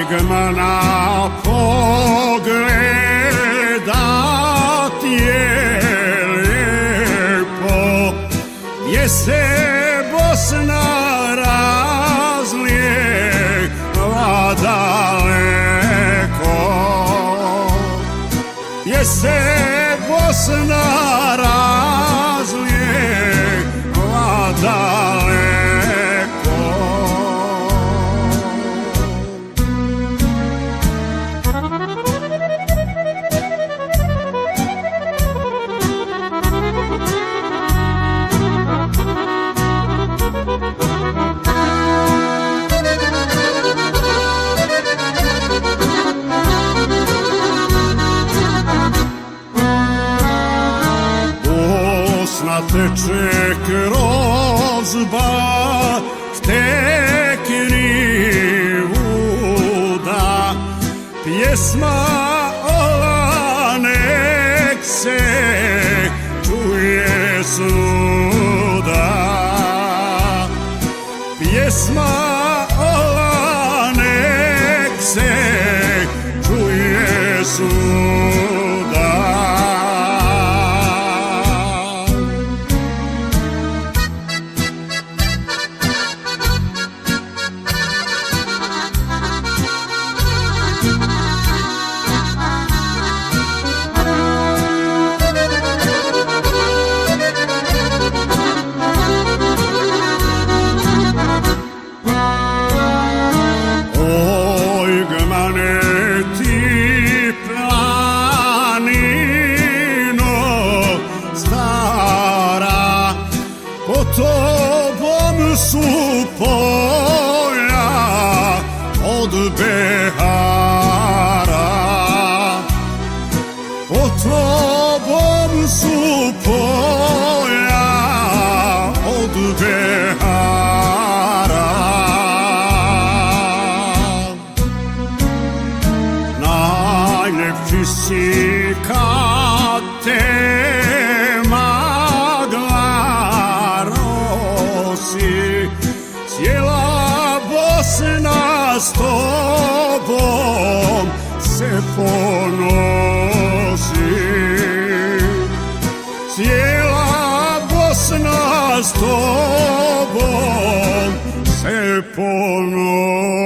Saygmana pogledat je lijepo, gdje se Bosna razlijeva daleko, gdje se Bosna razlijeva daleko. Bosna teče kroz baktekni vuda, pjesma ova nek se čuje svuda. Pjesma ova nek se čuje svuda. Po tobom su polja od Behara, po tobom su polja od Behara. Najljepši si kad te cijela Bosna s tobom se ponosi. Cijela Bosna s tobom se ponosi.